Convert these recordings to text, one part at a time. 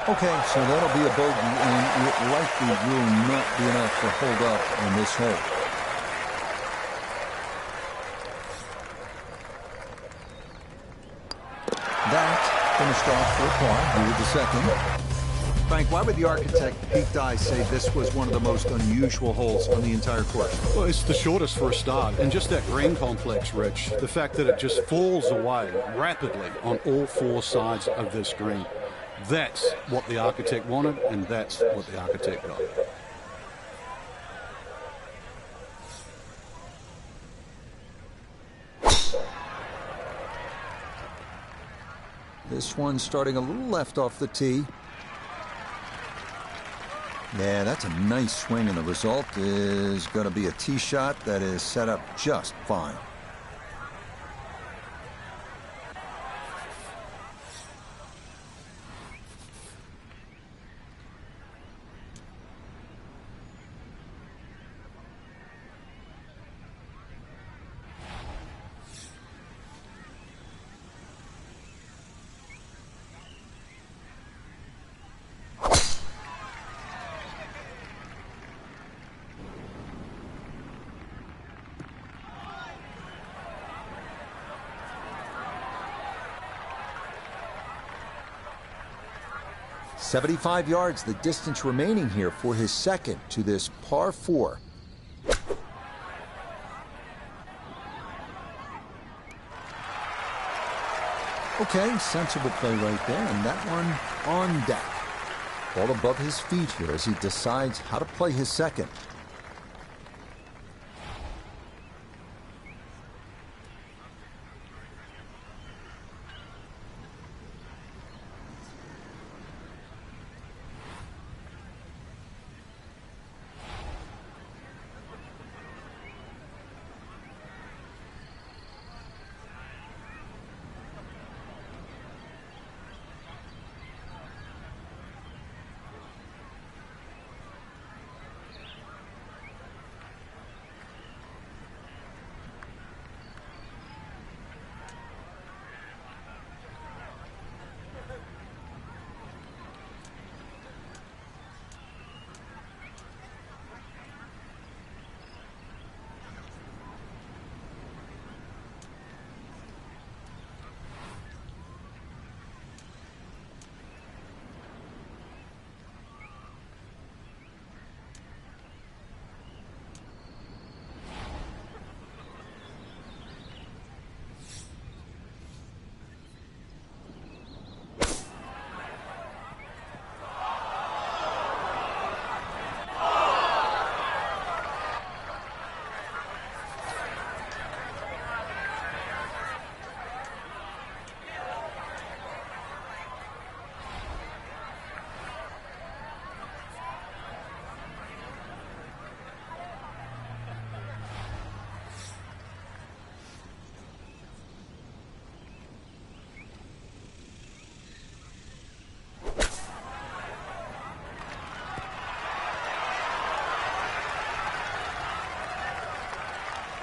Okay, so that'll be a bogey, and it likely will not be enough to hold up on this hole. That finished off for a par here with the second. Frank, why would the architect Pete Dye say this was one of the most unusual holes on the entire course? Well, it's the shortest for a start, and just that green complex, Rich, the fact that it just falls away rapidly on all four sides of this green. That's what the architect wanted, and that's what the architect got. This one starting a little left off the tee. Yeah, that's a nice swing, and the result is going to be a tee shot that is set up just fine. .75 yards, the distance remaining here for his second to this par 4. Okay, sensible play right there, and that one on deck. Ball above his feet here as he decides how to play his second.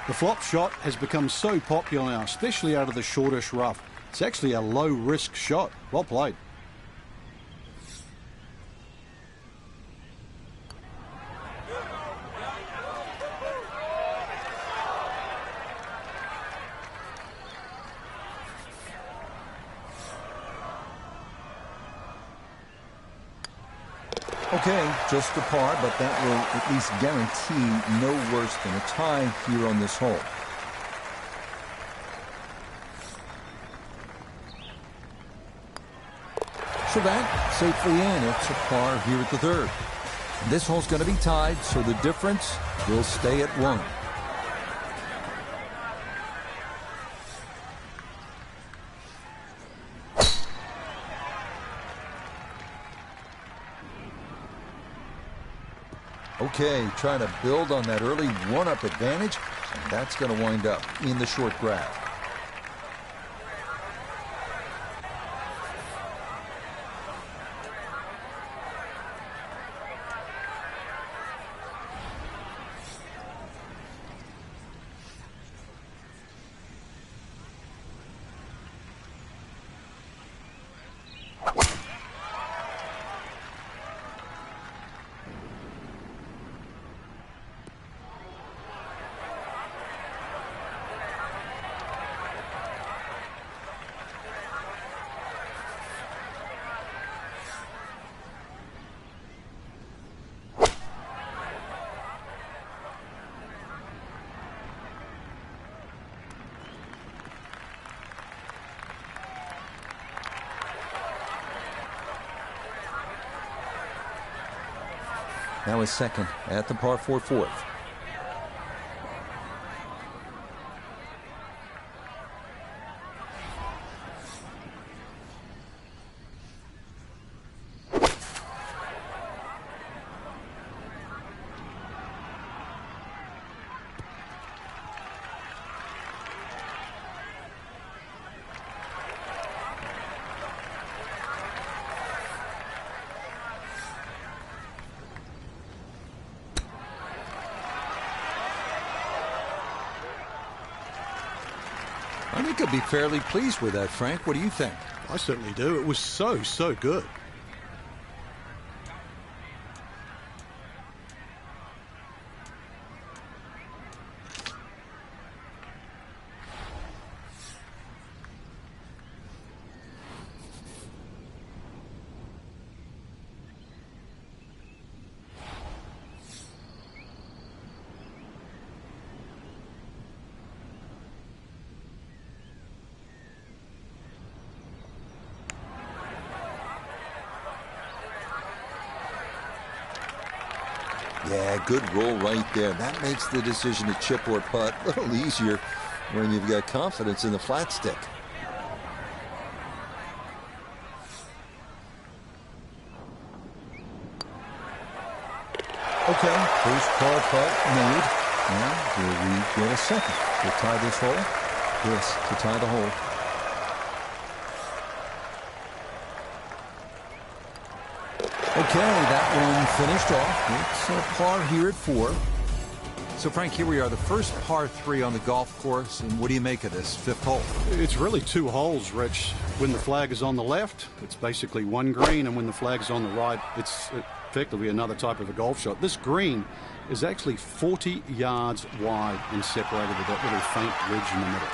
The flop shot has become so popular now, especially out of the shortish rough. It's actually a low-risk shot. Well played. Okay, just a par, but that will at least guarantee no worse than a tie here on this hole. So that safely in. It's a par here at the third. This hole's going to be tied, so the difference will stay at 1. Okay, trying to build on that early one-up advantage, and that's going to wind up in the short grab. Now his second at the par 4 fourth. I think he'll be fairly pleased with that, Frank. What do you think? I certainly do. It was so good. Yeah, good roll right there. That makes the decision to chip or putt a little easier when you've got confidence in the flat stick. Okay, first par putt made. Now here we get a second to tie this hole. This to tie the hole. Okay, that one finished off. It's a par here at 4. So, Frank, here we are, the first par 3 on the golf course. And what do you make of this fifth hole? It's really 2 holes, Rich. When the flag is on the left, it's basically one green, and when the flag is on the right, it's effectively another type of a golf shot. This green is actually 40 yards wide and separated with that little faint ridge in the middle.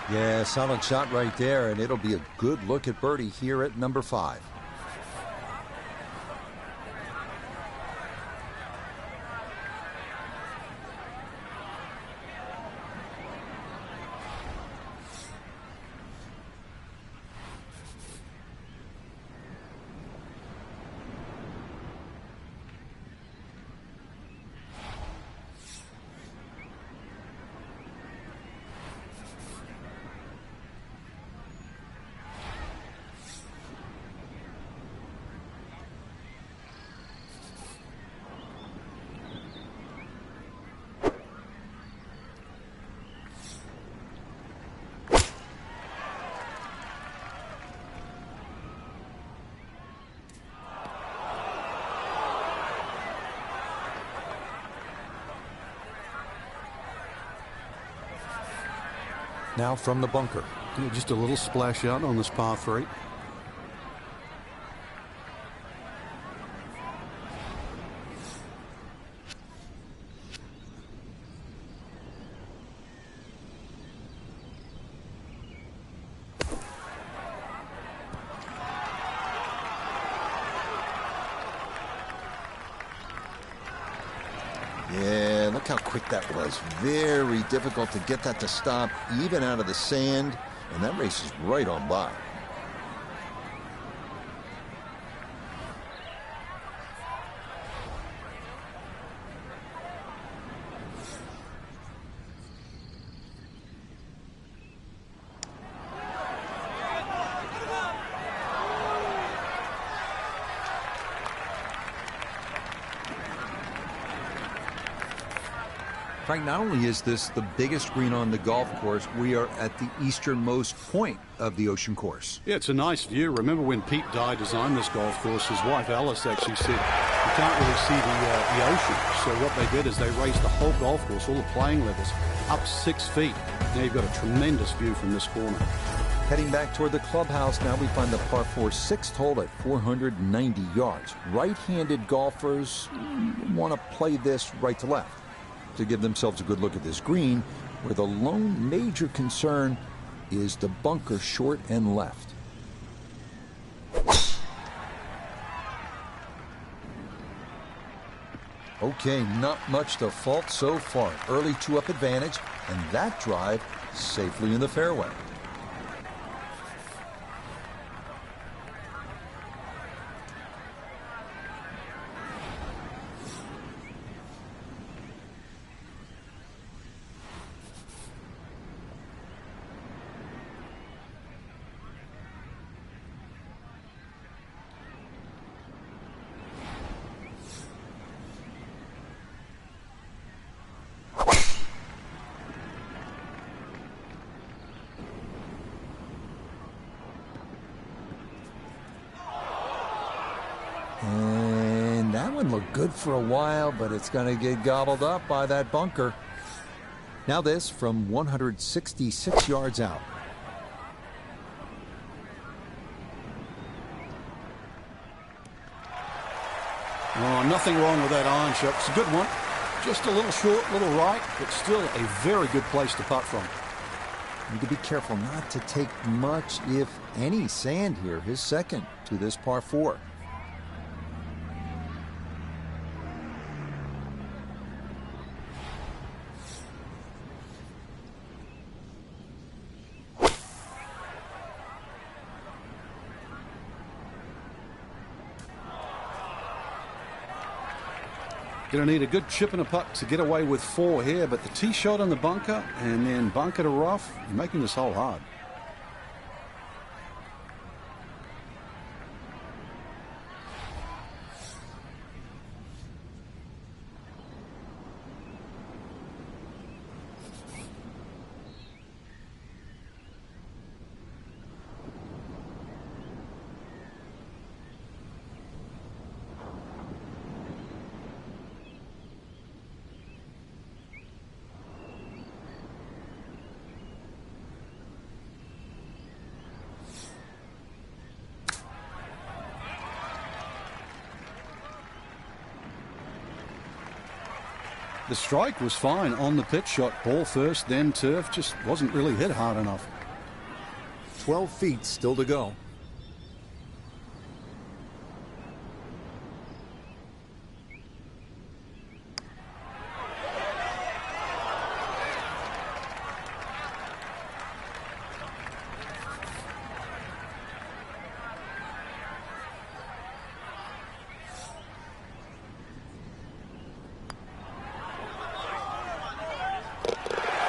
Yeah, solid shot right there, and it'll be a good look at birdie here at number 5. Now from the bunker. Yeah, just a little splash out on this par 3. Yeah, look how quick that was. Very difficult to get that to stop, even out of the sand, and that race is right on by. Frank, not only is this the biggest green on the golf course, we are at the easternmost point of the ocean course. Yeah, it's a nice view. Remember when Pete Dye designed this golf course, his wife Alice actually said, you can't really see the ocean. So what they did is they raised the whole golf course, all the playing levels, up 6 feet. Now you've got a tremendous view from this corner. Heading back toward the clubhouse, now we find the par 4 sixth hole at 490 yards. Right-handed golfers want to play this right to left to give themselves a good look at this green, where the lone major concern is the bunker short and left. Okay, not much to fault so far. Early 2-up advantage, and that drive safely in the fairway. And that one looked good for a while, but it's going to get gobbled up by that bunker. Now this from 166 yards out. Oh, nothing wrong with that iron shot. It's a good one. Just a little short, little right, but still a very good place to putt from. Need to be careful not to take much, if any, sand here. His second to this par 4. Going to need a good chip and a putt to get away with 4 here, but the tee shot in the bunker and then bunker to rough, you're making this hole hard. The strike was fine on the pitch shot. Ball first, then turf. Just wasn't really hit hard enough. 12 feet still to go.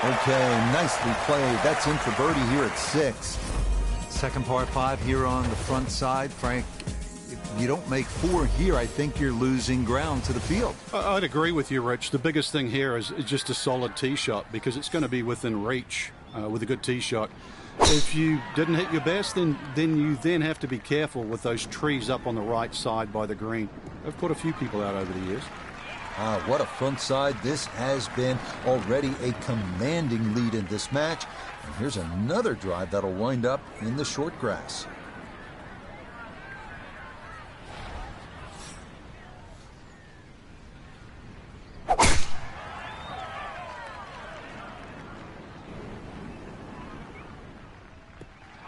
Okay, nicely played. That's in for birdie here at 6. Second par 5 here on the front side. Frank, if you don't make 4 here, I think you're losing ground to the field. I'd agree with you, Rich. The biggest thing here is just a solid tee shot, because it's going to be within reach with a good tee shot. If you didn't hit your best, then you have to be careful with those trees up on the right side by the green. I've put a few people out over the years. What a front side this has been. Already a commanding lead in this match. And here's another drive that'll wind up in the short grass.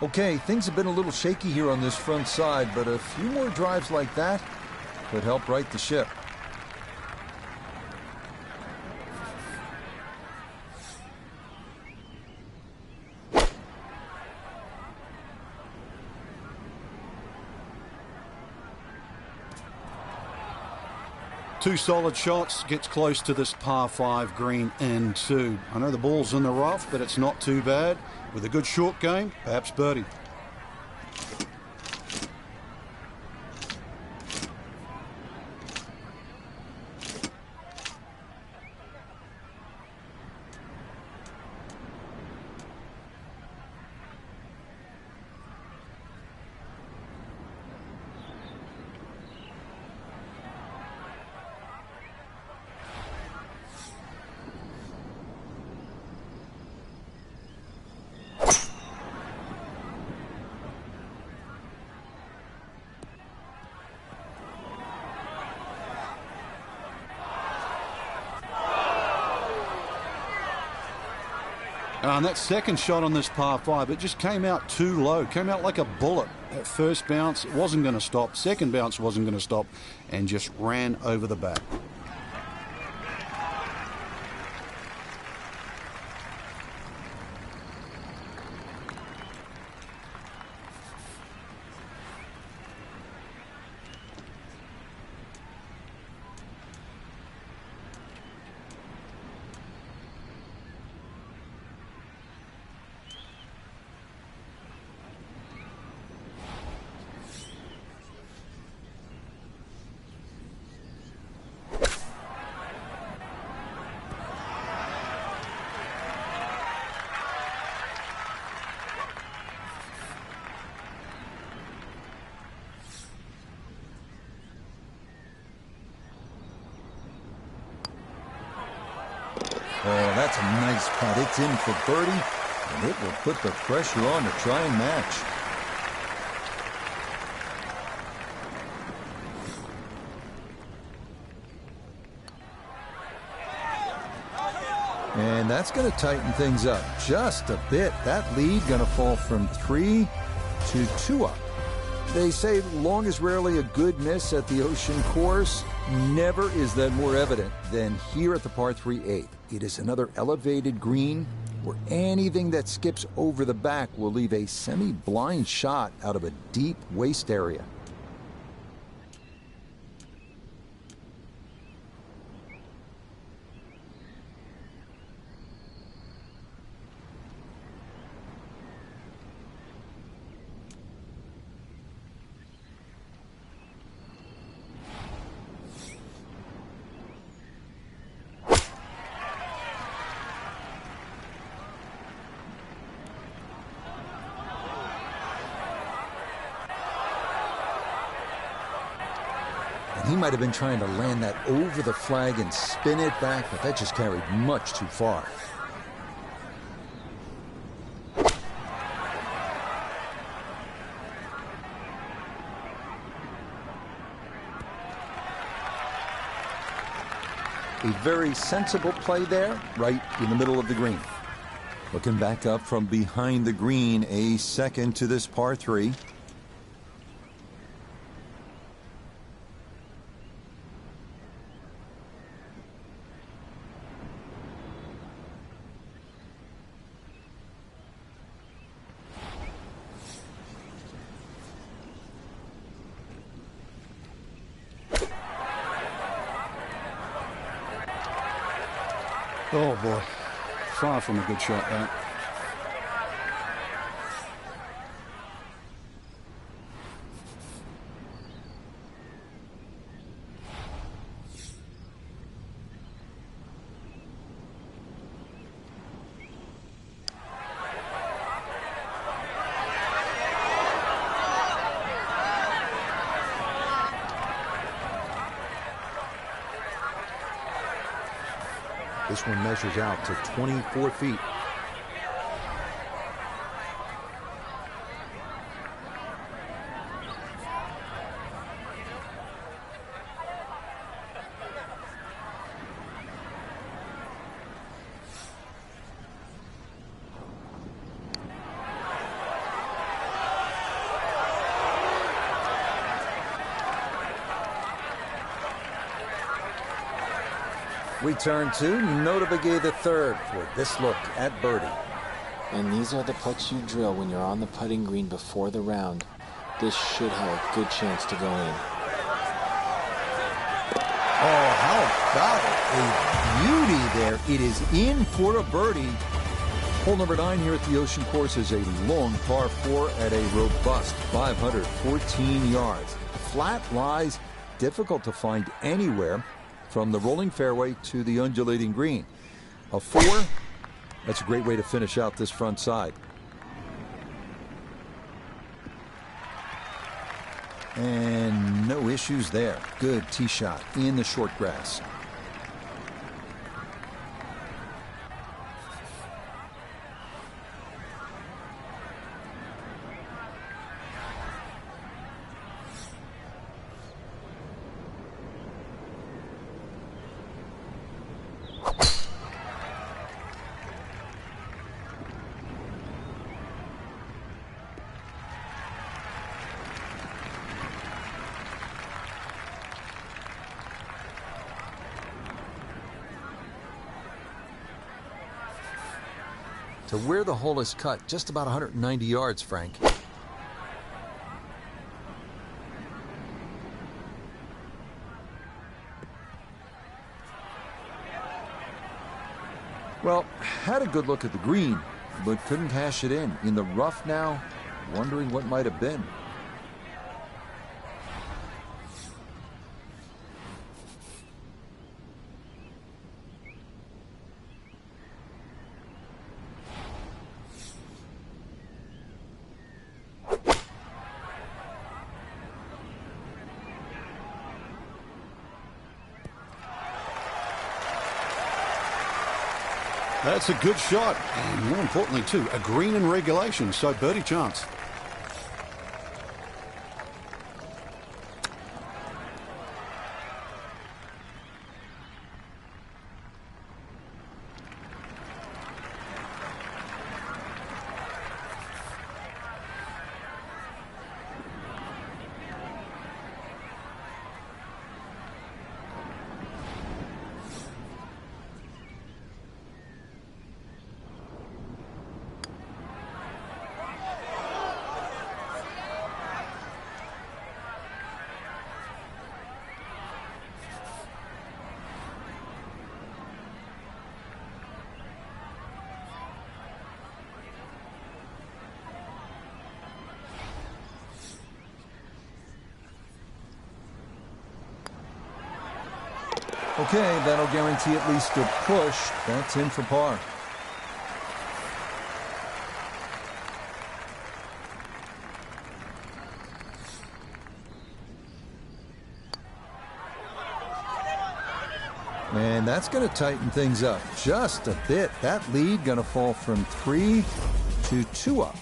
Okay, things have been a little shaky here on this front side, but a few more drives like that could help right the ship. Two solid shots, gets close to this par 5 green and 2. I know the ball's in the rough, but it's not too bad. With a good short game, perhaps birdie. And that second shot on this par 5, it just came out too low, came out like a bullet. That first bounce, it wasn't going to stop. Second bounce wasn't going to stop, and just ran over the back. that's a nice putt. It's in for birdie, and it will put the pressure on to try and match. And that's going to tighten things up just a bit. That lead going to fall from 3 to 2 up. They say long is rarely a good miss at the Ocean course. Never is that more evident than here at the par 3 8th. It is another elevated green where anything that skips over the back will leave a semi-blind shot out of a deep waist area. He might have been trying to land that over the flag and spin it back, but that just carried much too far. A very sensible play there, right in the middle of the green. Looking back up from behind the green, a second to this par 3. Oh, boy. Far from a good shot, that. This one measures out to 24 feet. We turn to Notah Begay III for this look at birdie. And these are the putts you drill when you're on the putting green before the round. This should have a good chance to go in. Oh, how about it? A beauty there. It is in for a birdie. Hole number 9 here at the Ocean course is a long par 4 at a robust 514 yards. Flat lies difficult to find anywhere from the rolling fairway to the undulating green. A 4, that's a great way to finish out this front side. And no issues there. Good tee shot in the short grass. To where the hole is cut, just about 190 yards, Frank. Well, had a good look at the green, but couldn't cash it in. In the rough now, wondering what might have been. That's a good shot, and more importantly too, a green in regulation, so birdie chance. Okay, that'll guarantee at least a push. That's in for par. And that's going to tighten things up just a bit. That lead going to fall from 3 to 2 up.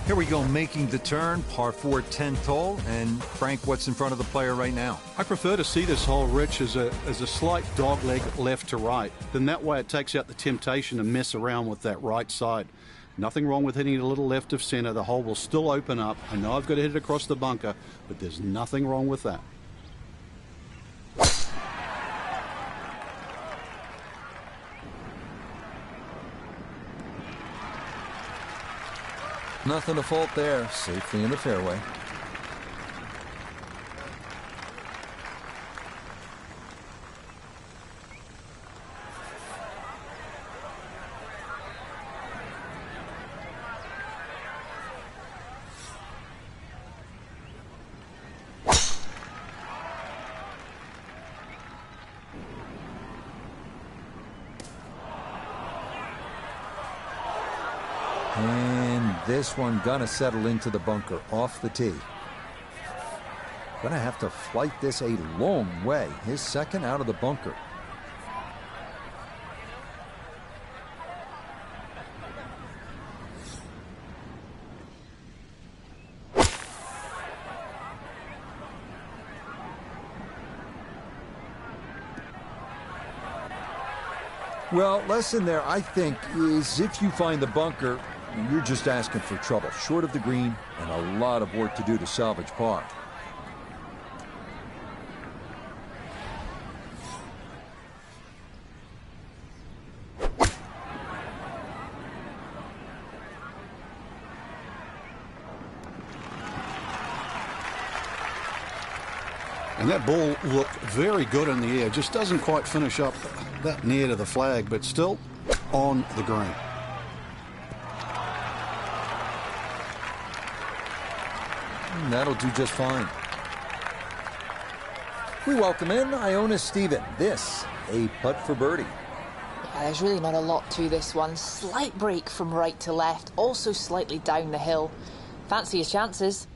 Here we go, making the turn, par 4, 10th hole. And Frank, what's in front of the player right now? I prefer to see this hole, Rich, as a slight dog leg left to right. Then that way it takes out the temptation to mess around with that right side. Nothing wrong with hitting it a little left of center. The hole will still open up. I know I've got to hit it across the bunker, but there's nothing wrong with that. Nothing to fault there. Safely in the fairway. And this one gonna settle into the bunker off the tee. Gonna have to flight this a long way. His second out of the bunker. Well, lesson there, I think, is if you find the bunker, you're just asking for trouble. Short of the green and a lot of work to do to salvage par. And that ball looked very good in the air. Just doesn't quite finish up that near to the flag, but still on the green. And that'll do just fine. We welcome in Iona Stephen. This, a putt for birdie. Yeah, there's really not a lot to this one. Slight break from right to left, also slightly down the hill. Fancy his chances.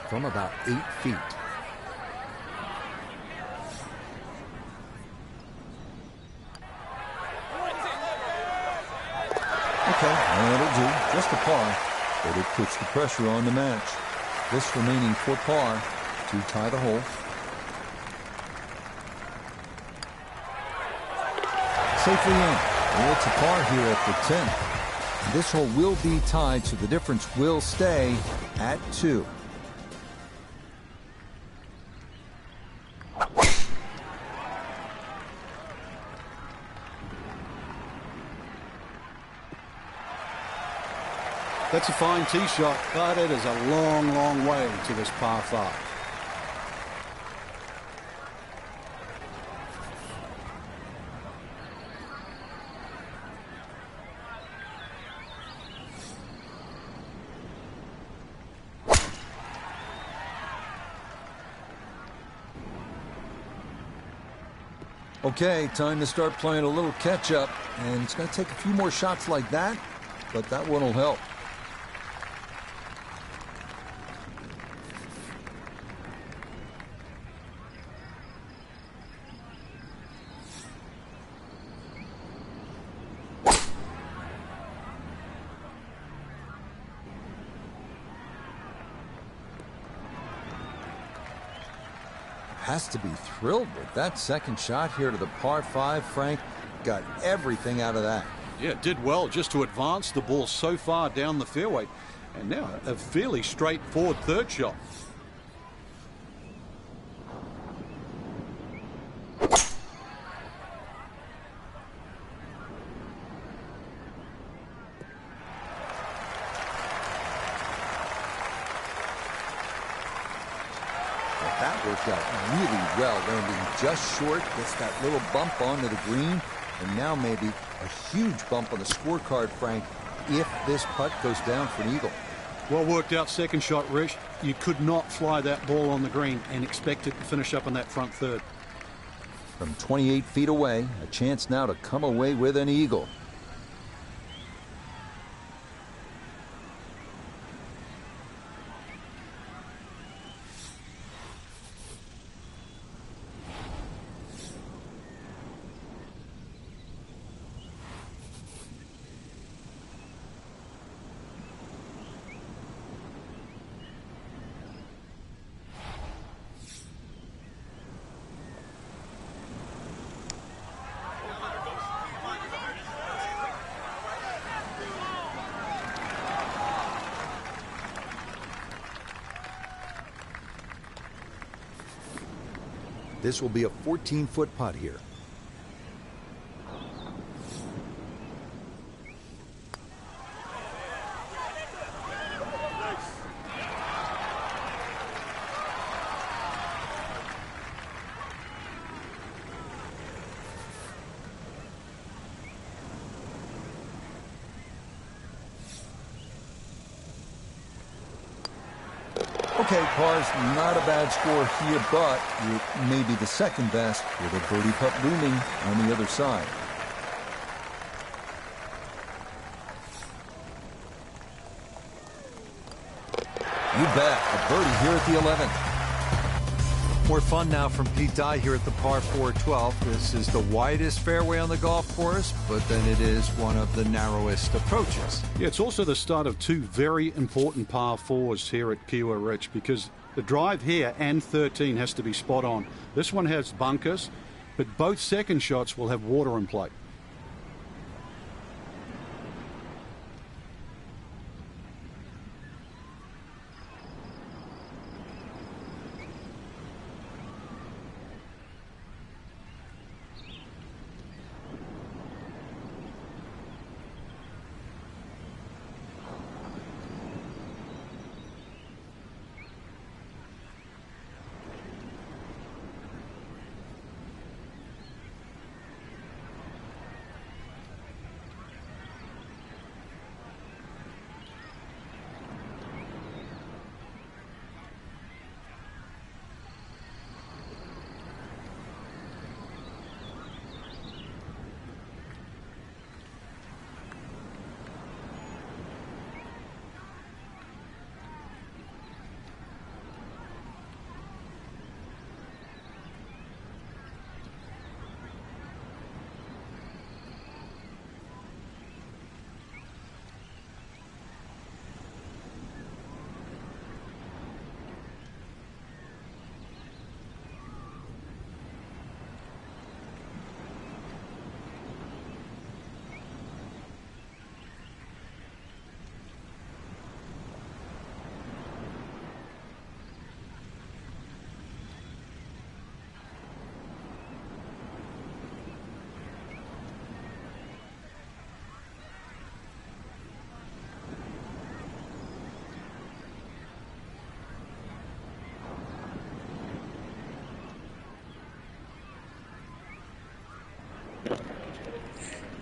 From about 8 feet. Okay, that'll do. Just a par, but it puts the pressure on the match. This remaining for par to tie the hole. Safely in. Well, it's a par here at the 10th. This hole will be tied, so the difference will stay at 2. That's a fine tee shot, but it is a long, long way to this par 5. Okay, time to start playing a little catch-up, and it's going to take a few more shots like that, but that one will help. Has to be thrilled with that second shot here to the par 5. Frank got everything out of that. Yeah, did well just to advance the ball so far down the fairway. And now a fairly straightforward third shot. That worked out really well, landing just short, gets that little bump onto the green, and now maybe a huge bump on the scorecard, Frank, if this putt goes down for an eagle. Well worked out second shot, Rich. You could not fly that ball on the green and expect it to finish up in that front third. From 28 feet away, a chance now to come away with an eagle. This will be a 14-foot putt here. Okay, par's not a bad score here, but it may be the second best with a birdie putt looming on the other side. You bet, a birdie here at the 11th. More fun now from Pete Dye here at the par 4 12th. This is the widest fairway on the golf course, but then it is one of the narrowest approaches. Yeah, it's also the start of two very important par 4s here at Kiwa, Rich, because the drive here and 13 has to be spot on. This one has bunkers, but both second shots will have water in play.1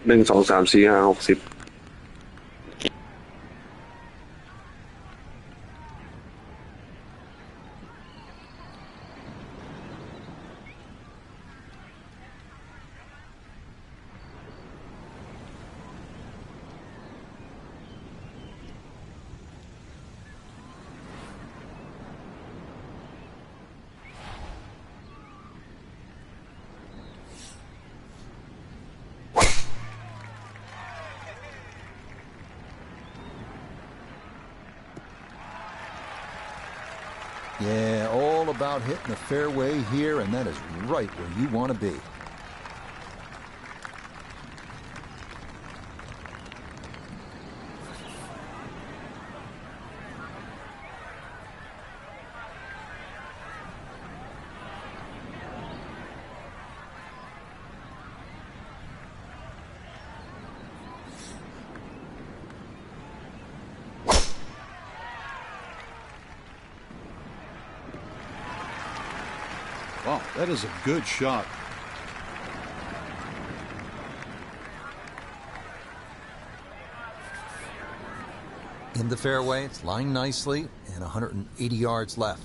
2 3 4 5 60 Yeah, all about hitting the fairway here, and that is right where you want to be. Wow, that is a good shot. In the fairway, it's lying nicely, and 180 yards left.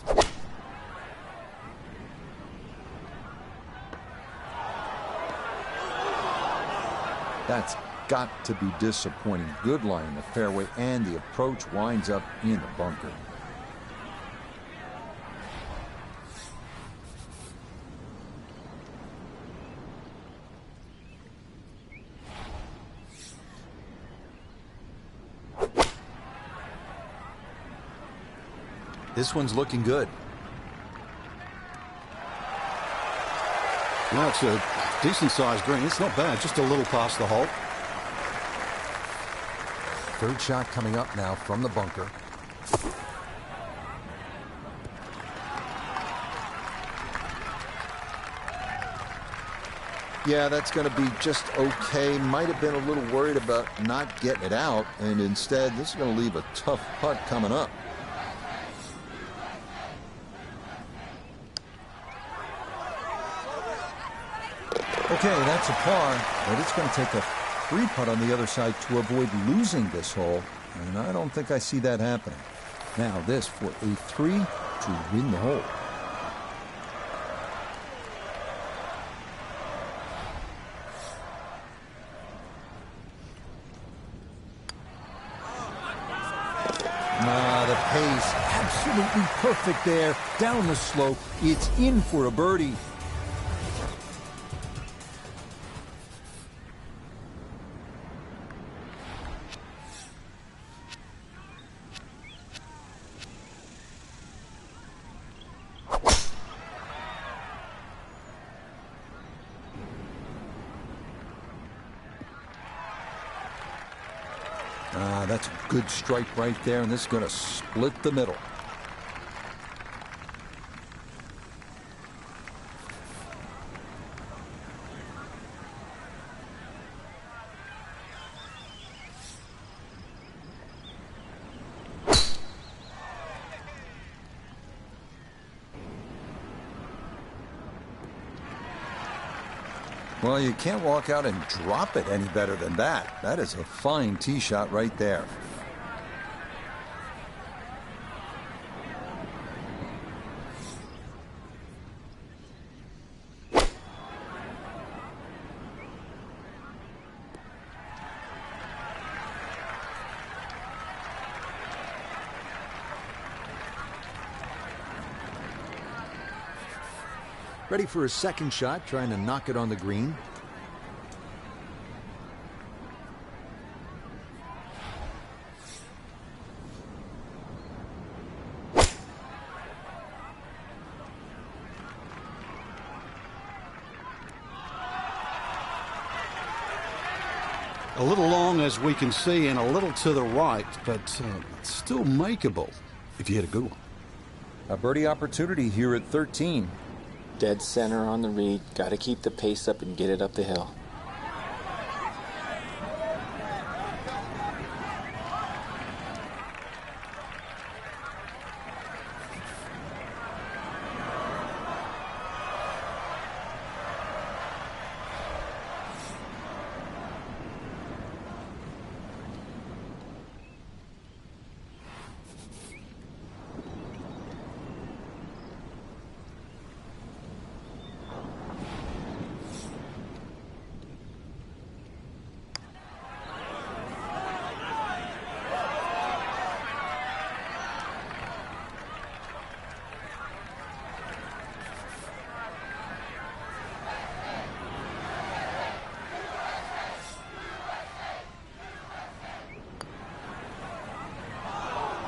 That's got to be disappointing. Good lie in the fairway, and the approach winds up in the bunker. This one's looking good. Well, it's a decent-sized green. It's not bad, just a little past the hole. Third shot coming up now from the bunker. Yeah, that's going to be just okay. Might have been a little worried about not getting it out, and instead, this is going to leave a tough putt coming up. Okay, that's a par, but it's going to take a free putt on the other side to avoid losing this hole, and I don't think I see that happening. Now this for a 3 to win the hole. The pace, absolutely perfect there. Down the slope, it's in for a birdie. That's a good strike right there, and this is going to split the middle. Well, you can't walk out and drop it any better than that. That is a fine tee shot right there. Ready for a second shot, trying to knock it on the green. A little long, as we can see, and a little to the right, but still makeable if you hit a good one. A birdie opportunity here at 13. Dead center on the reed. Got to keep the pace up and get it up the hill.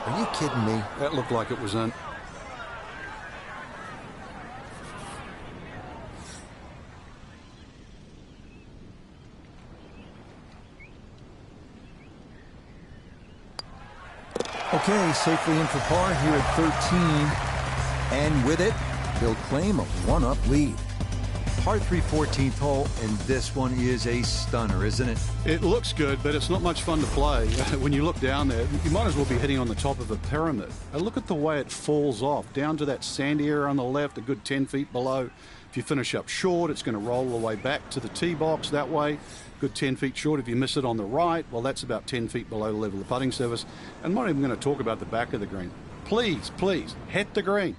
Are you kidding me? That looked like it was in. Okay, safely in for par here at 13. And with it, he'll claim a one-up lead. Par 3 14th hole, and this one is a stunner, isn't it? It looks good, but it's not much fun to play. When you look down there, you might as well be hitting on the top of a pyramid. And look at the way it falls off, down to that sandy area on the left, a good 10 feet below. If you finish up short, it's going to roll the way back to the tee box that way. Good 10 feet short. If you miss it on the right, well, that's about 10 feet below the level of the putting surface. I'm not even going to talk about the back of the green. Please, please, hit the green.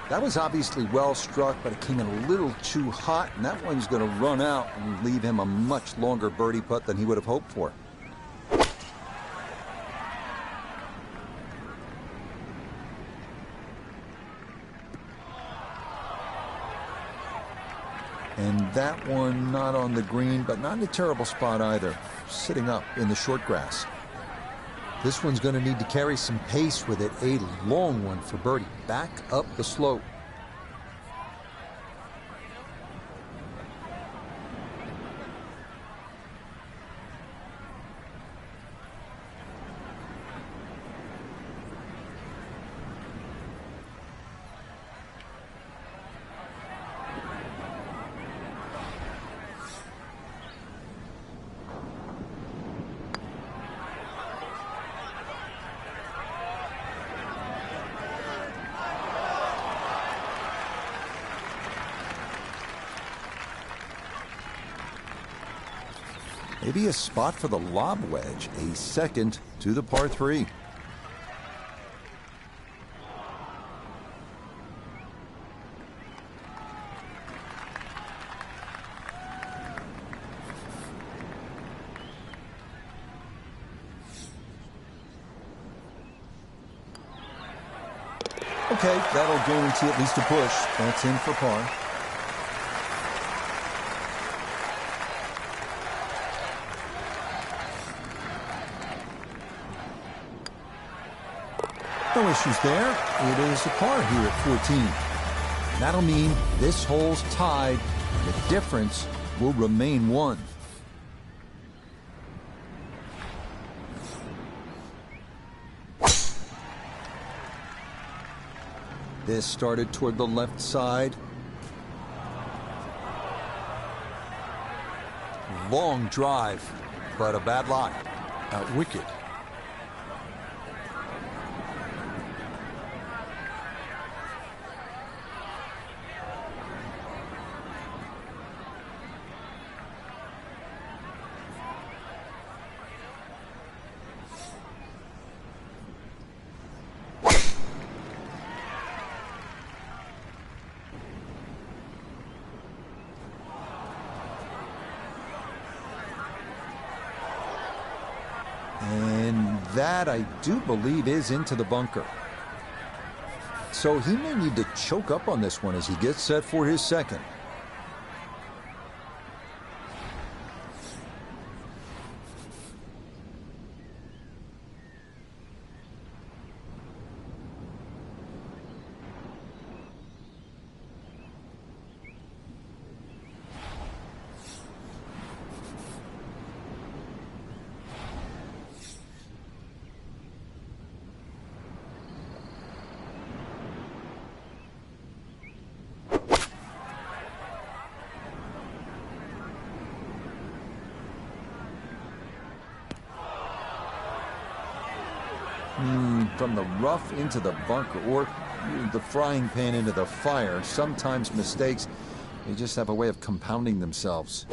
That was obviously well struck, but it came in a little too hot, and that one's going to run out and leave him a much longer birdie putt than he would have hoped for. And that one not on the green, but not in a terrible spot either, sitting up in the short grass. This one's going to need to carry some pace with it. A long one for birdie. Back up the slope. Maybe a spot for the lob wedge, a second to the par 3. Okay, that'll guarantee at least a push. That's in for par. No issues there. It is a par here at 14. That'll mean this hole's tied. The difference will remain one. This started toward the left side. Long drive, but a bad lie. Wicked. And that, I do believe, is into the bunker. So he may need to choke up on this one as he gets set for his second. From the rough into the bunker, or the frying pan into the fire. Sometimes mistakes, they just have a way of compounding themselves.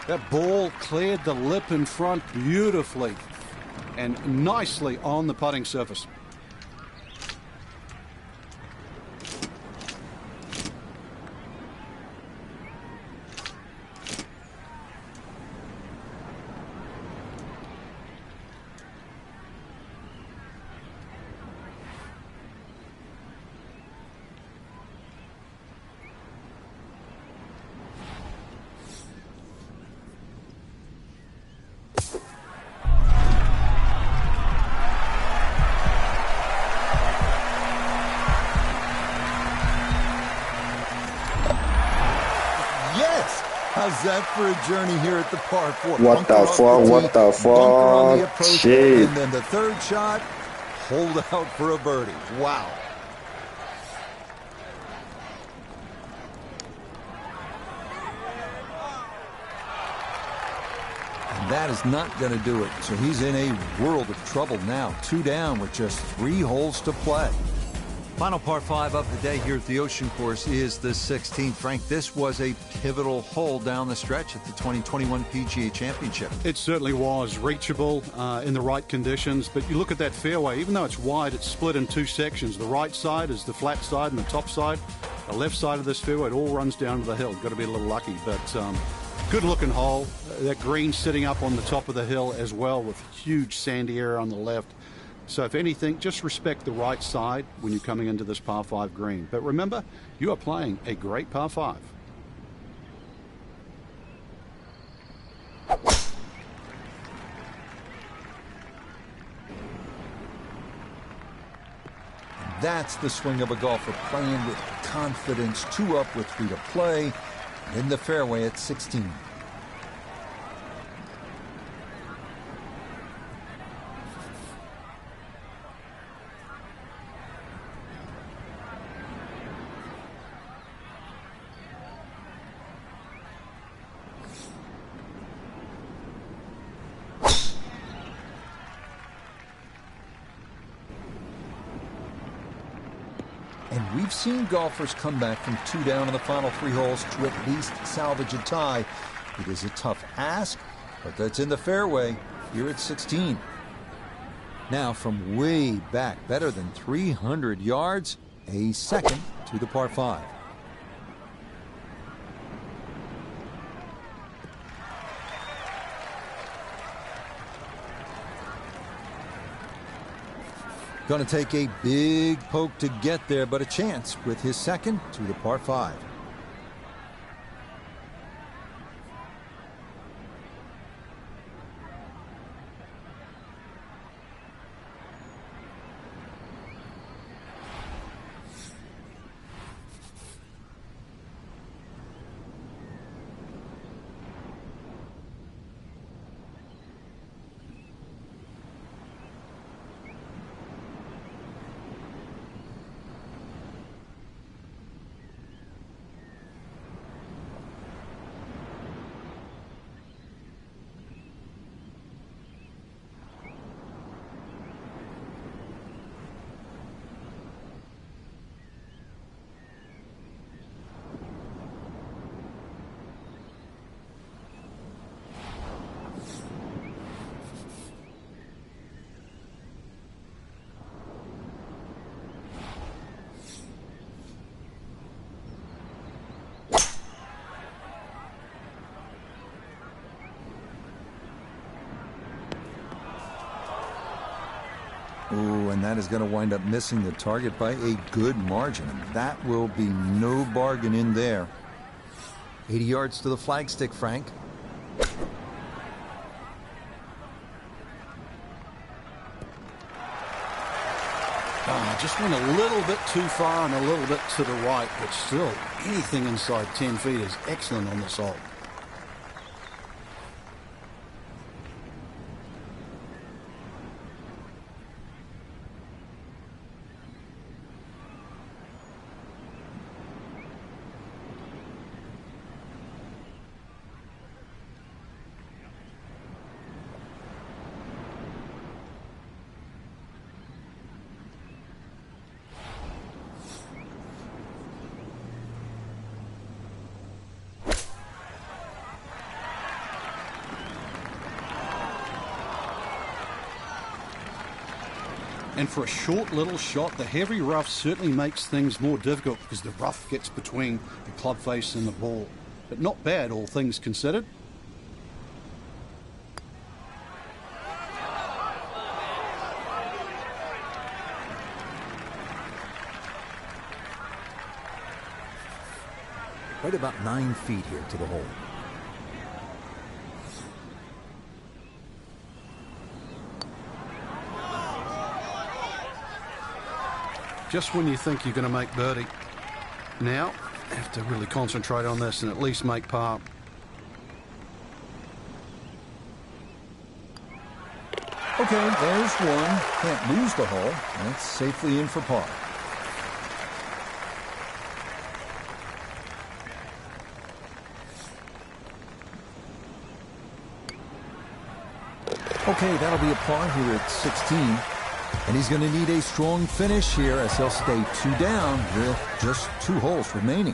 That ball cleared the lip in front beautifully and nicely on the putting surface. How's that for a journey here at the par 4? What Bunker the off fuck? tee, What the bunker on the fuck? approach, Shit. and then the third shot, hold out for a birdie. Wow. And that is not going to do it. So he's in a world of trouble now. 2 down with just 3 holes to play. Final par 5 of the day here at the Ocean Course is the 16th. Frank, this was a pivotal hole down the stretch at the 2021 PGA Championship. It certainly was reachable in the right conditions, but you look at that fairway, even though it's wide, it's split in 2 sections. The right side is the flat side and the top side. The left side of this fairway, it all runs down to the hill. Got to be a little lucky, but good looking hole. That green sitting up on the top of the hill as well with huge sandy area on the left. So if anything, just respect the right side when you're coming into this par 5 green. But remember, you are playing a great par 5. That's the swing of a golfer playing with confidence. 2 up with 3 to play. In the fairway at 16. And we've seen golfers come back from 2 down in the final 3 holes to at least salvage a tie. It is a tough ask, but that's in the fairway here at 16. Now from way back, better than 300 yards, a second to the par 5. Going to take a big poke to get there, but a chance with his second to the par 5. Ooh, and that is going to wind up missing the target by a good margin. And that will be no bargain in there. 80 yards to the flagstick, Frank. Just went a little bit too far and a little bit to the right, but still, anything inside 10 feet is excellent on this hole. And for a short little shot, the heavy rough certainly makes things more difficult because the rough gets between the club face and the ball. But not bad, all things considered. Right about 9 feet here to the hole. Just when you think you're going to make birdie. Now, have to really concentrate on this and at least make par. Okay, there's one. Can't lose the hole. That's safely in for par. Okay, that'll be a par here at 16. And he's going to need a strong finish here as he'll stay 2 down with just 2 holes remaining.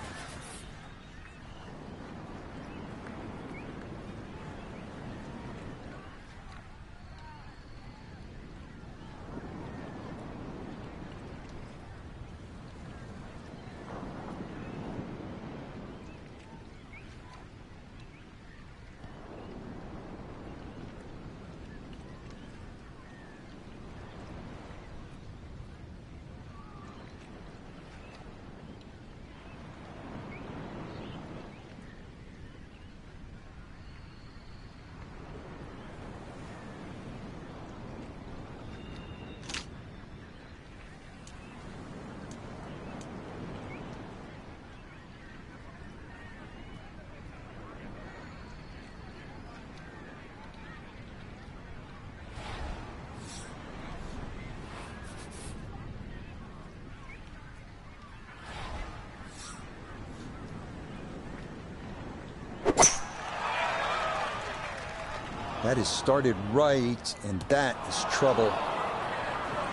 That is started right, and that is trouble.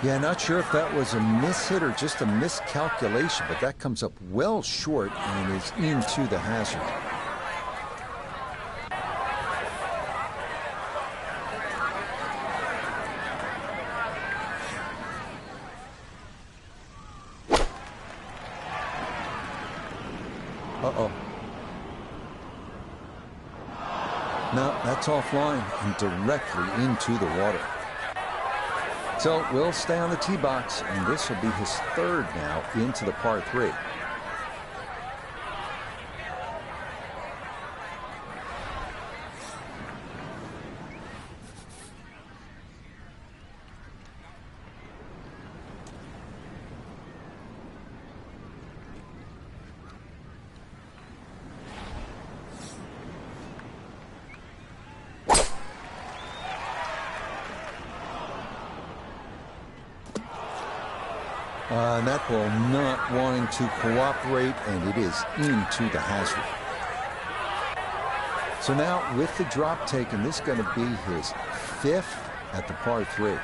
Yeah, not sure if that was a mishit or just a miscalculation, but that comes up well short and is into the hazard. Uh-oh. No, that's offline and directly into the water. So we'll stay on the tee box, and this will be his 3rd now into the par 3. That ball not wanting to cooperate, and it is into the hazard. So now with the drop taken, this is going to be his 5th at the par 3.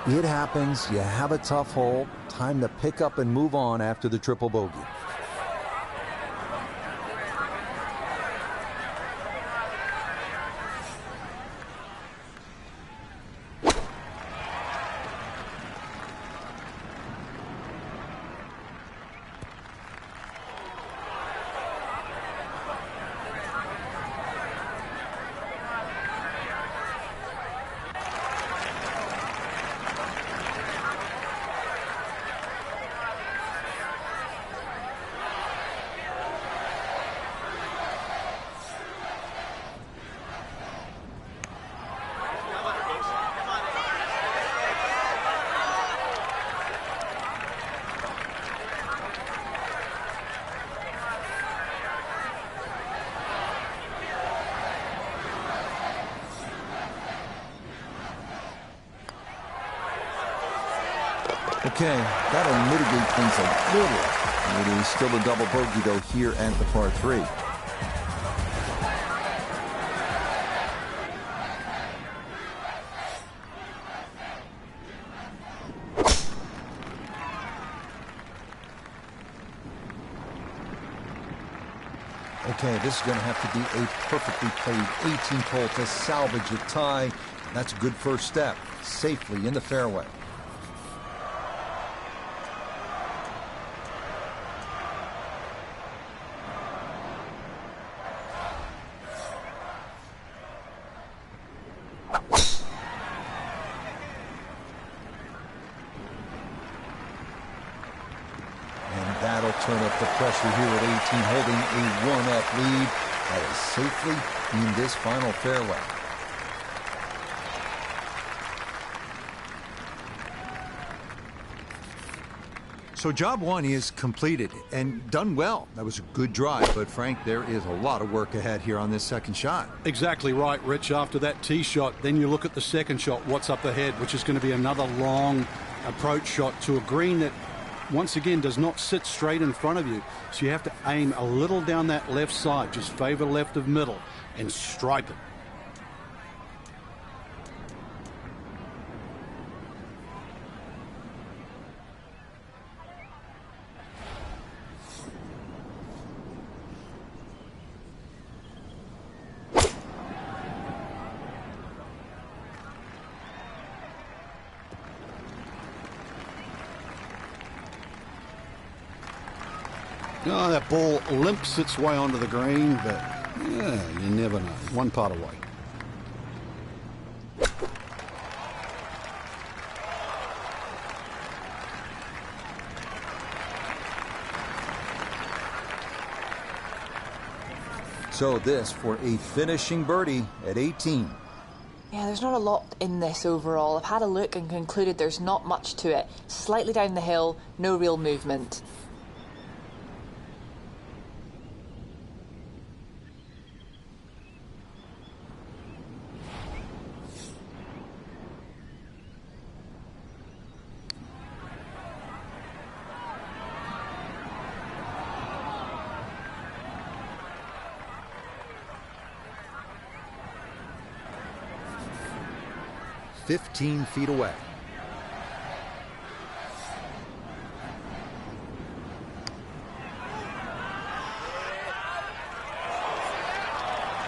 It happens. You have a tough hole. Time to pick up and move on after the triple bogey. Okay, that'll mitigate things a little. It is still a double bogey, though, here at the par 3. Okay, this is going to have to be a perfectly played 18th hole to salvage a tie. That's a good first step, safely in the fairway. turn up the pressure here at 18, holding a one-up lead that is safely in this final fairway. So job one is completed and done well. That was a good drive, but Frank, there is a lot of work ahead here on this second shot. Exactly right, Rich. After that tee shot, then you look at the second shot, what's up ahead, which is going to be another long approach shot to a green that, once again, does not sit straight in front of you. So you have to aim a little down that left side, just favor left of middle, and stripe it. Oh, that ball limps its way onto the green, but yeah, you never know. One part away. So this for a finishing birdie at 18. Yeah, there's not a lot in this overall. I've had a look and concluded there's not much to it. Slightly down the hill, no real movement. "15 feet away."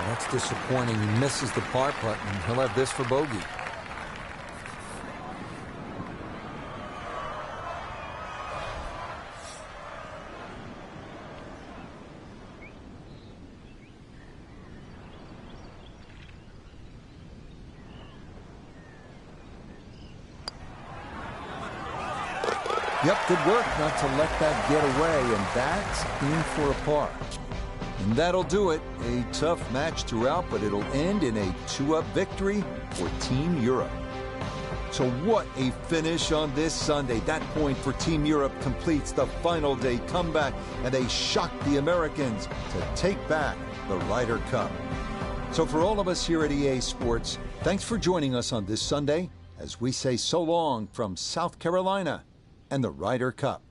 That's disappointing. He misses the par putt, and he'll have this for bogey. Yep, good work not to let that get away, and that's in for a par. And that'll do it. A tough match throughout, but it'll end in a 2-up victory for Team Europe. So what a finish on this Sunday. That point for Team Europe completes the final day comeback, and they shock the Americans to take back the Ryder Cup. So for all of us here at EA Sports, thanks for joining us on this Sunday as we say so long from South Carolina and the Ryder Cup.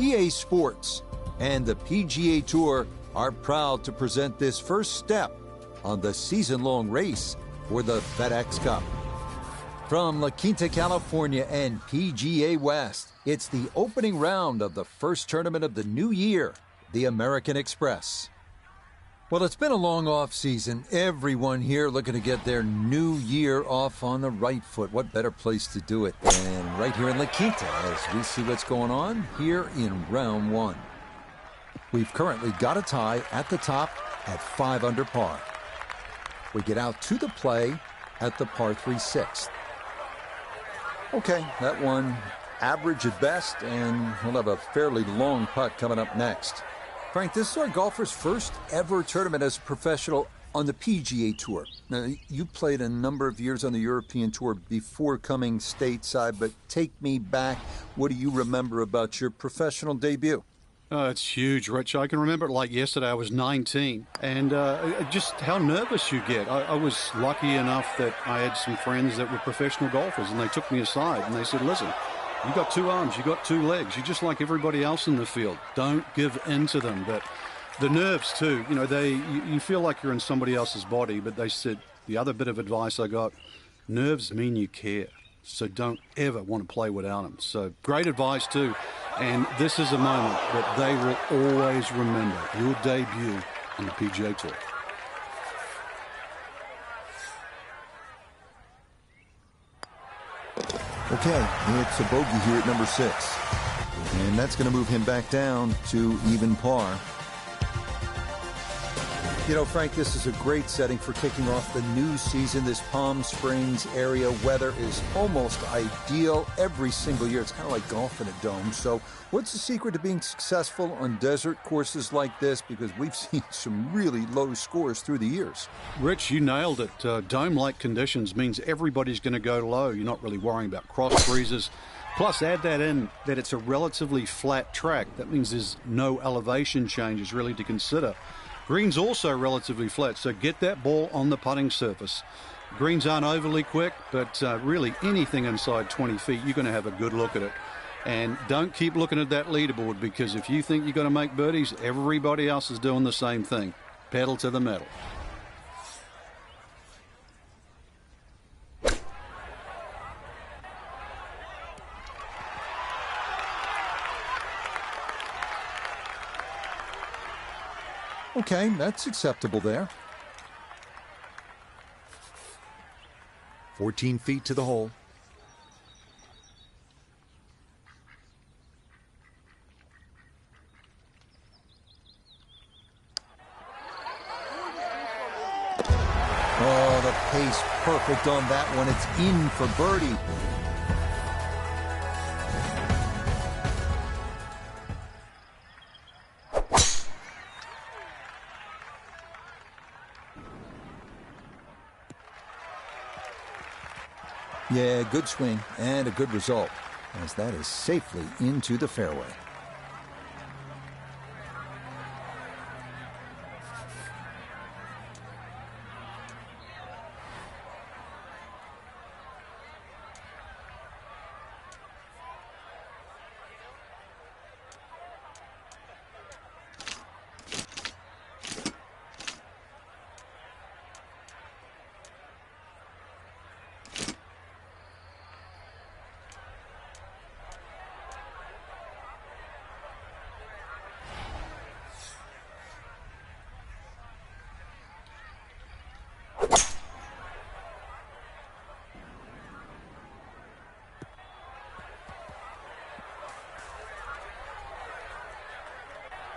EA Sports and the PGA Tour are proud to present this first step on the season-long race for the FedEx Cup. From La Quinta, California and PGA West, it's the opening round of the first tournament of the new year, the American Express. Well, it's been a long off season. Everyone here looking to get their new year off on the right foot. What better place to do it than right here in La Quinta as we see what's going on here in round one. We've currently got a tie at the top at 5 under par. We get out to the play at the par 3 sixth. Okay, that one average at best, and we'll have a fairly long putt coming up next. Frank, this is our golfer's first ever tournament as a professional on the PGA Tour. Now, you played a number of years on the European Tour before coming stateside, but take me back. What do you remember about your professional debut? It's huge, Rich. I can remember it like yesterday. I was 19, and just how nervous you get. I was lucky enough that I had some friends that were professional golfers, and they took me aside, and they said, listen, you got 2 arms, you got 2 legs. You're just like everybody else in the field. Don't give in to them. But the nerves too, you know, you feel like you're in somebody else's body, but they said the other bit of advice I got, nerves mean you care. So don't ever want to play without them. So great advice too. And this is a moment that they will always remember, your debut on the PGA Tour. Okay, it's a bogey here at number 6. And that's going to move him back down to even par. You know, Frank, this is a great setting for kicking off the new season. This Palm Springs area weather is almost ideal every single year. It's kind of like golf in a dome. So what's the secret to being successful on desert courses like this? Because we've seen some really low scores through the years. Rich, you nailed it. Dome-like conditions means everybody's going to go low. You're not really worrying about cross breezes. Plus, add that in that it's a relatively flat track. That means there's no elevation changes really to consider. Green's also relatively flat, so get that ball on the putting surface. Greens aren't overly quick, but really anything inside 20 feet, you're going to have a good look at it. And don't keep looking at that leaderboard, because if you think you're going to make birdies, everybody else is doing the same thing. Pedal to the metal. Okay, that's acceptable there. 14 feet to the hole. Oh, the pace perfect on that one. It's in for birdie. Yeah, good swing and a good result, as that is safely into the fairway.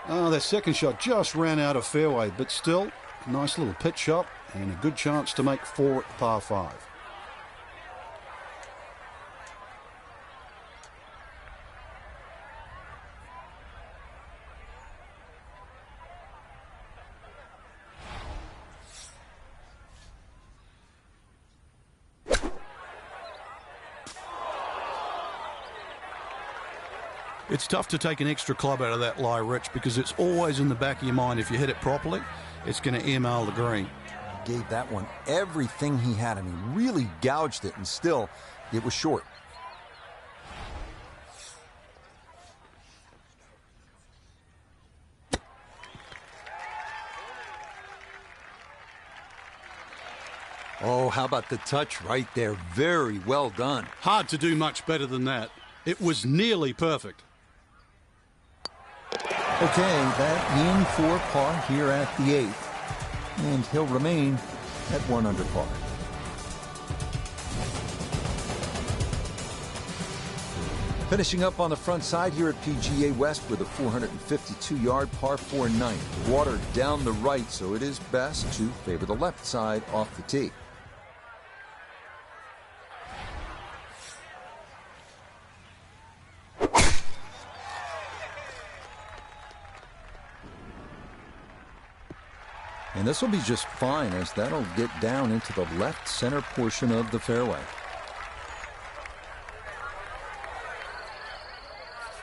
Oh, that second shot just ran out of fairway, but still, nice little pitch shot and a good chance to make 4 at par 5. It's tough to take an extra club out of that lie, Rich, because it's always in the back of your mind. If you hit it properly, it's going to email the green. Gave that one everything he had. I mean, really gouged it, and still, it was short. Oh, how about the touch right there? Very well done. Hard to do much better than that. It was nearly perfect. Okay, that in for par here at the 8th. And he'll remain at 1 under par. Finishing up on the front side here at PGA West with a 452-yard par 4 ninth. Water down the right, so it is best to favor the left side off the tee. And this will be just fine, as that'll get down into the left center portion of the fairway.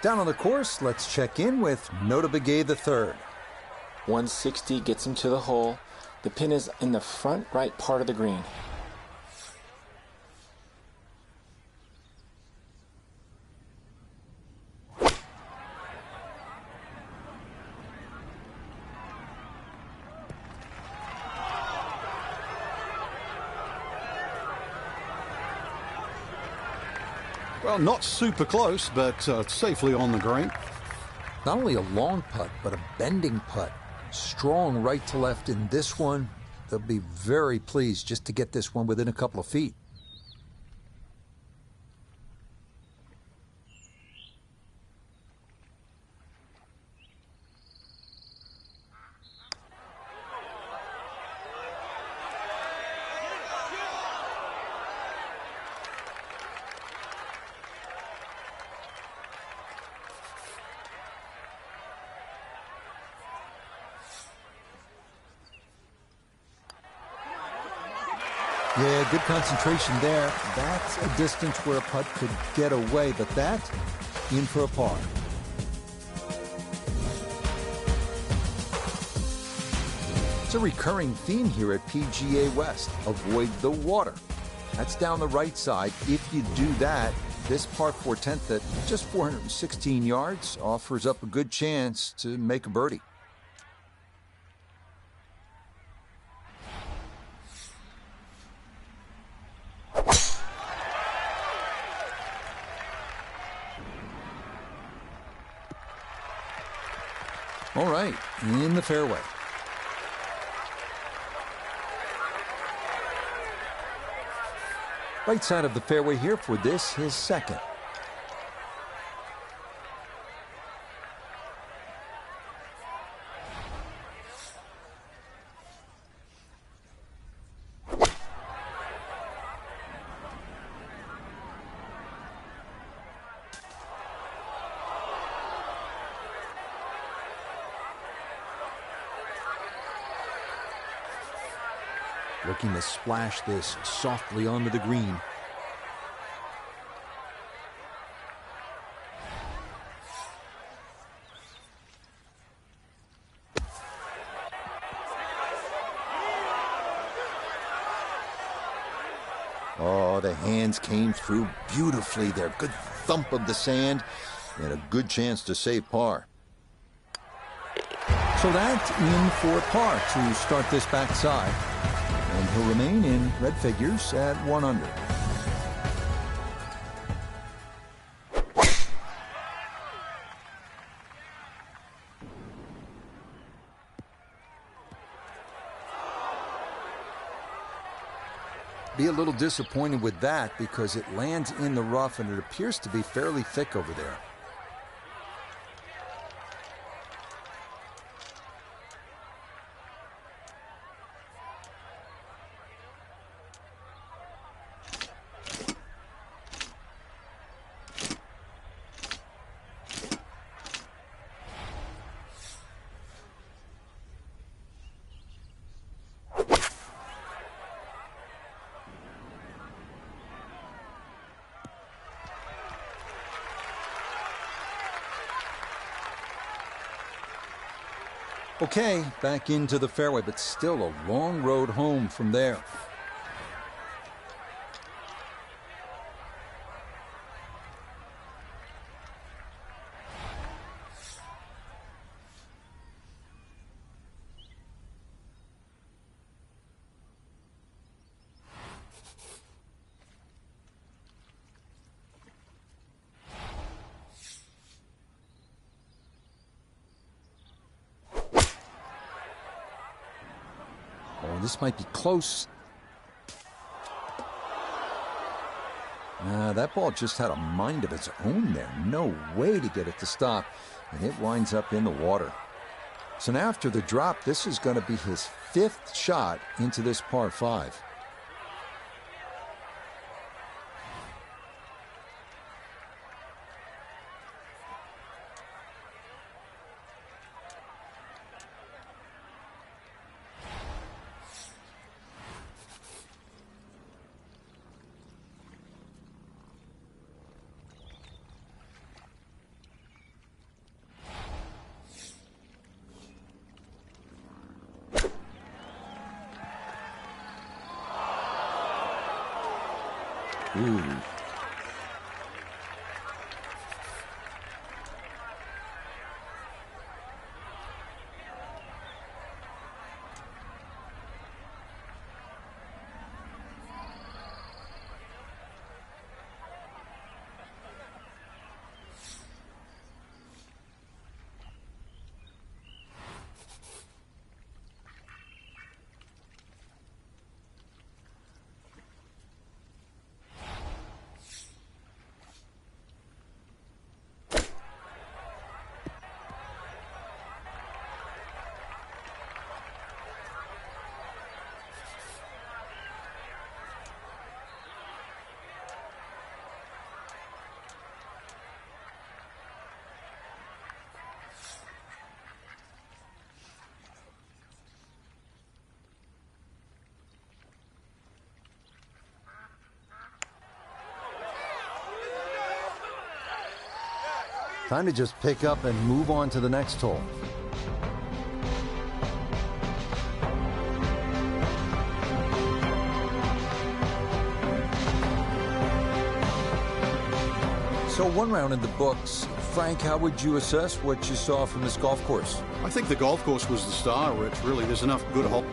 Down on the course, let's check in with Nota Begay III. 160 gets him to the hole. The pin is in the front right part of the green. Well, not super close, but safely on the green. Not only a long putt, but a bending putt. Strong right to left in this one. They'll be very pleased just to get this one within a couple of feet. Yeah, good concentration there. That's a distance where a putt could get away, but that in for a par. It's a recurring theme here at PGA West. Avoid the water. That's down the right side. If you do that, this par 4 10th at just 416 yards offers up a good chance to make a birdie. All right, in the fairway. Right side of the fairway here for this, his second. Looking to splash this softly onto the green. Oh, the hands came through beautifully there. Good thump of the sand and a good chance to save par. So that's in for par to start this backside. And he'll remain in red figures at 1 under. Be a little disappointed with that because it lands in the rough and it appears to be fairly thick over there. Okay, back into the fairway, but still a long road home from there. Oh, this might be close. That ball just had a mind of its own there. No way to get it to stop, and it winds up in the water. So now after the drop, this is going to be his 5th shot into this par 5. Ooh. Time to just pick up and move on to the next hole. So 1 round in the books. Frank, how would you assess what you saw from this golf course? I think the golf course was the star, Rich. Really, there's enough good hole.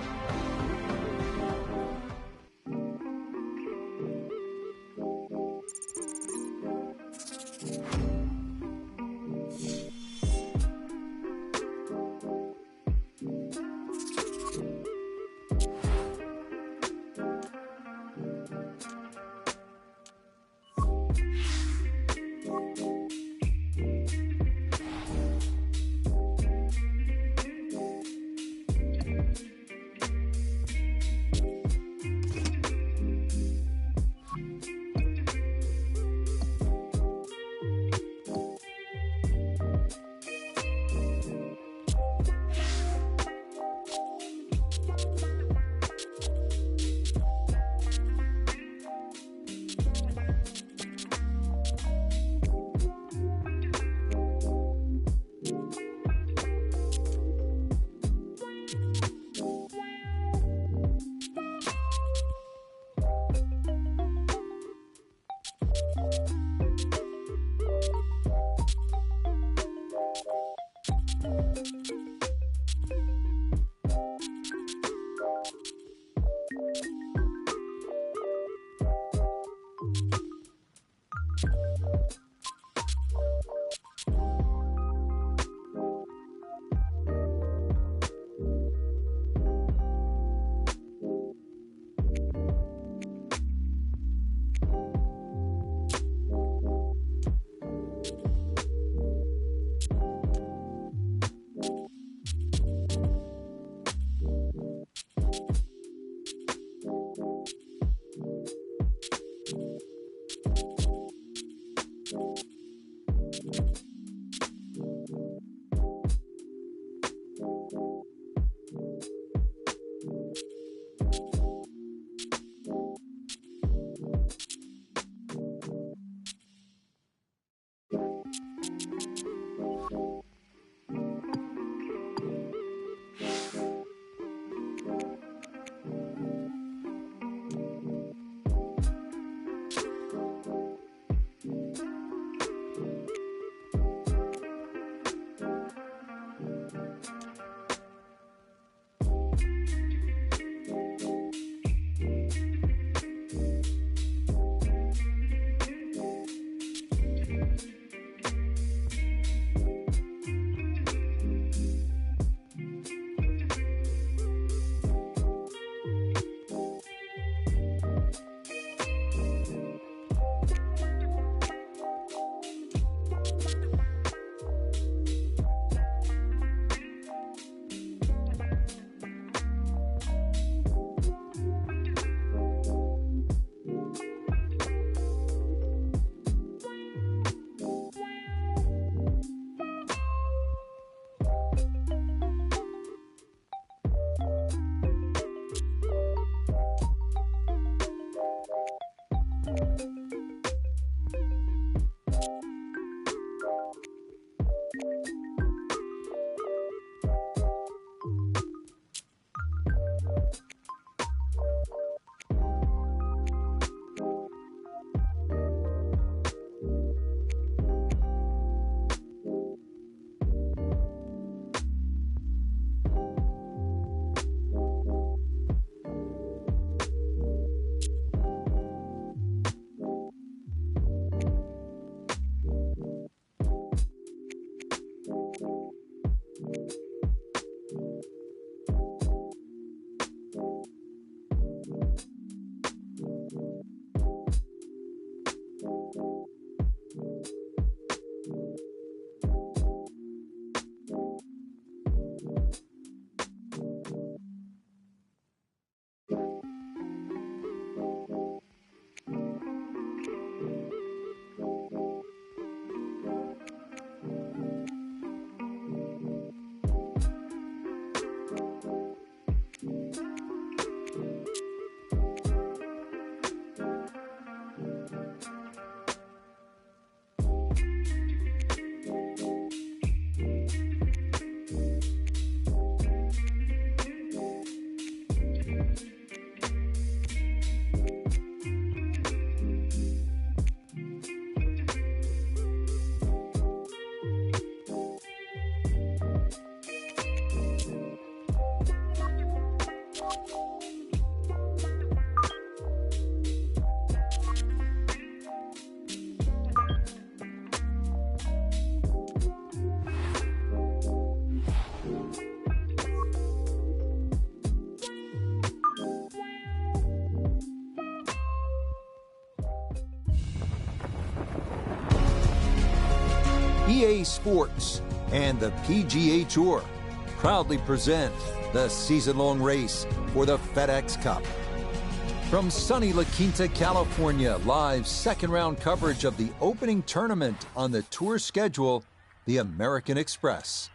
EA Sports and the PGA Tour proudly present the season-long race for the FedEx Cup. From sunny La Quinta, California, live second-round coverage of the opening tournament on the tour schedule, the American Express.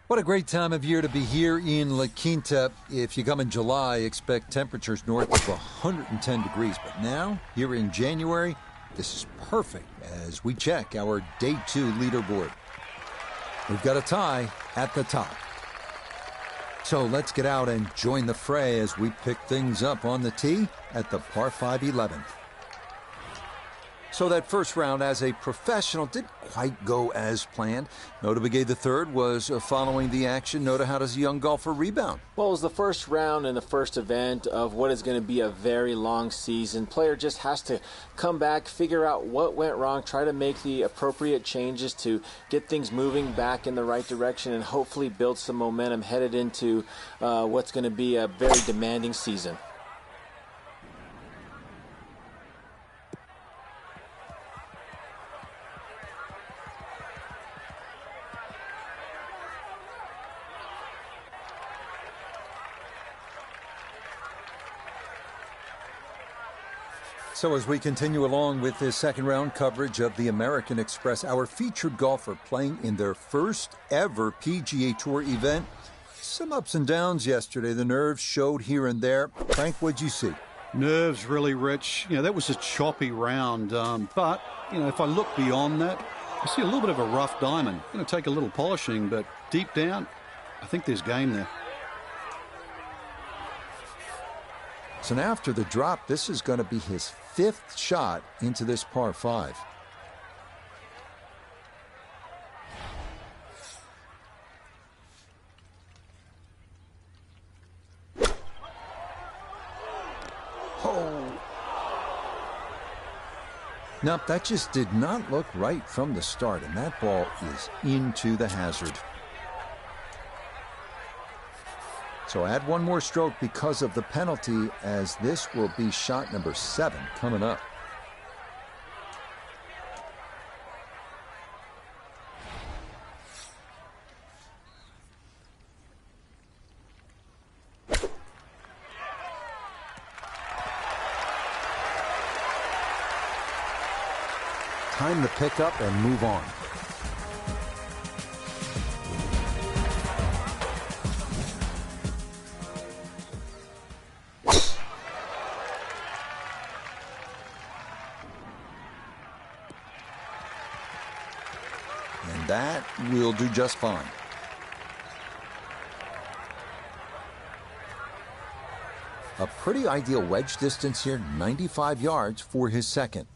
What a great time of year to be here in La Quinta. If you come in July, expect temperatures north of 110 degrees. But now, here in January, this is perfect as we check our Day 2 leaderboard. We've got a tie at the top. So let's get out and join the fray as we pick things up on the tee at the par 5 11th. So that first round as a professional didn't quite go as planned. Nota Begay III was following the action. Nota, how does a young golfer rebound? Well, it was the first round and the first event of what is going to be a very long season. Player just has to come back, figure out what went wrong, try to make the appropriate changes to get things moving back in the right direction, and hopefully build some momentum headed into what's going to be a very demanding season. So as we continue along with this second round coverage of the American Express, our featured golfer playing in their first ever PGA Tour event. Some ups and downs yesterday. The nerves showed here and there. Frank, what'd you see? Nerves really, Rich. That was a choppy round. But, if I look beyond that, I see a little bit of a rough diamond. Going to take a little polishing, but deep down, I think there's game there. So now after the drop, this is going to be his fifth shot into this par 5. Oh. Nope, that just did not look right from the start, and that ball is into the hazard. So add one more stroke because of the penalty, as this will be shot number 7 coming up. Time to pick up and move on. That will do just fine. A pretty ideal wedge distance here, 95 yards for his second.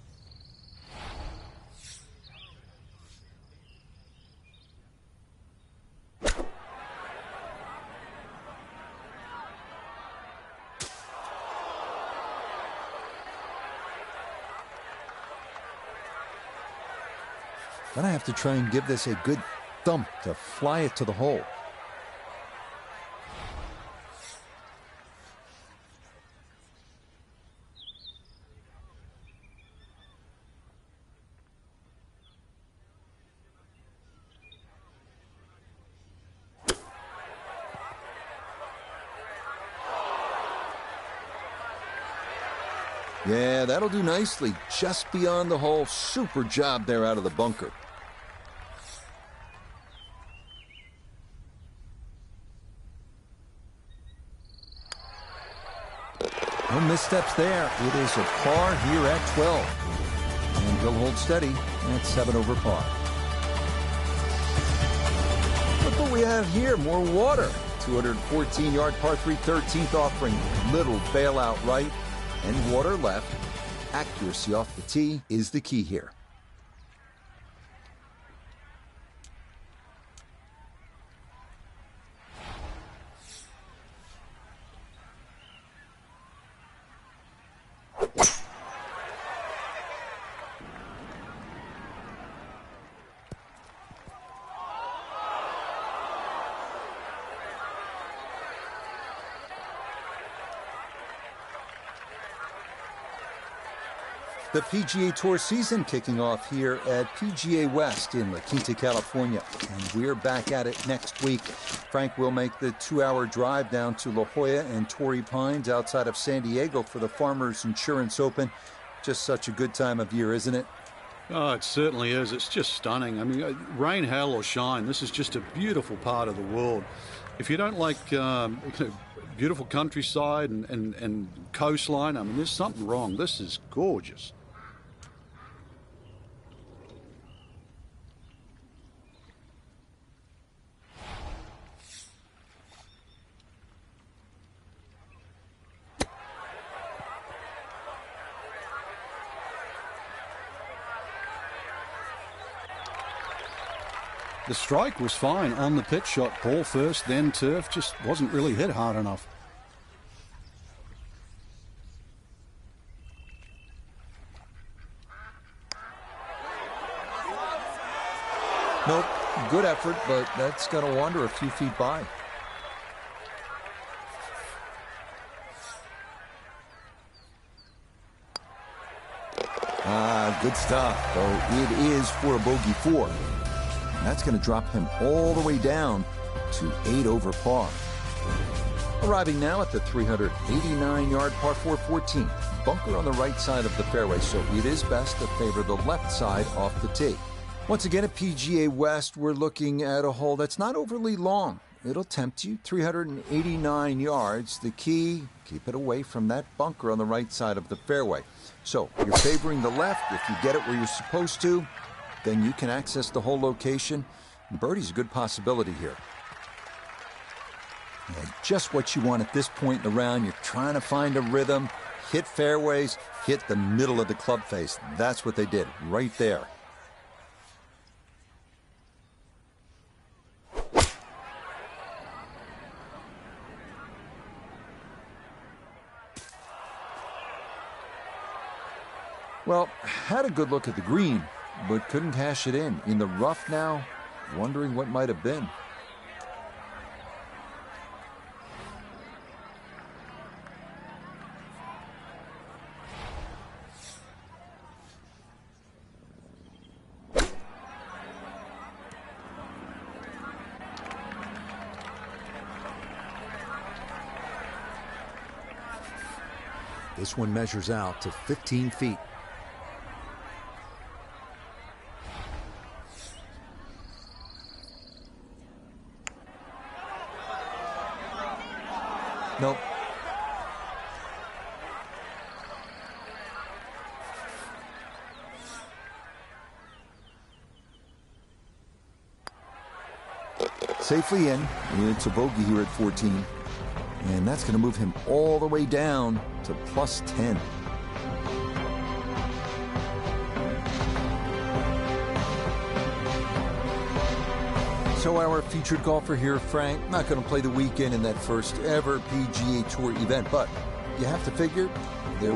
Gonna have to try and give this a good thump to fly it to the hole. Yeah, that'll do nicely. Just beyond the hole. Super job there out of the bunker. No missteps there. It is a par here at 12. And he'll hold steady at 7 over par. Look what we have here. More water. 214-yard par 3 13th offering. Little bailout right. And water left. Accuracy off the tee is the key here. The PGA Tour season kicking off here at PGA West in La Quinta, California. And we're back at it next week. Frank will make the 2-hour drive down to La Jolla and Torrey Pines outside of San Diego for the Farmers Insurance Open. Just such a good time of year, isn't it? Oh, it certainly is. It's just stunning. I mean, rain, hail, or shine, this is just a beautiful part of the world. If you don't like beautiful countryside and coastline, I mean, there's something wrong. This is gorgeous. The strike was fine on the pitch shot. Ball first, then turf. Just wasn't really hit hard enough. Nope. Good effort, but that's going to wander a few feet by. Good stuff, though it is for a bogey 4. That's going to drop him all the way down to 8 over par. Arriving now at the 389-yard par 4 14th. Bunker on the right side of the fairway, so it is best to favor the left side off the tee. Once again at PGA West, we're looking at a hole that's not overly long. It'll tempt you, 389 yards. The key, keep it away from that bunker on the right side of the fairway. So you're favoring the left. If you get it where you're supposed to, then you can access the whole location. Birdie's a good possibility here. And just what you want at this point in the round. You're trying to find a rhythm, hit fairways, hit the middle of the club face. That's what they did right there. Well, had a good look at the green, but couldn't cash it in. In the rough now, wondering what might have been. This one measures out to 15 feet. Nope. Safely in. It's a bogey here at 14. And that's going to move him all the way down to plus 10. So our featured golfer here, Frank, not going to play the weekend in that first ever PGA Tour event, but you have to figure there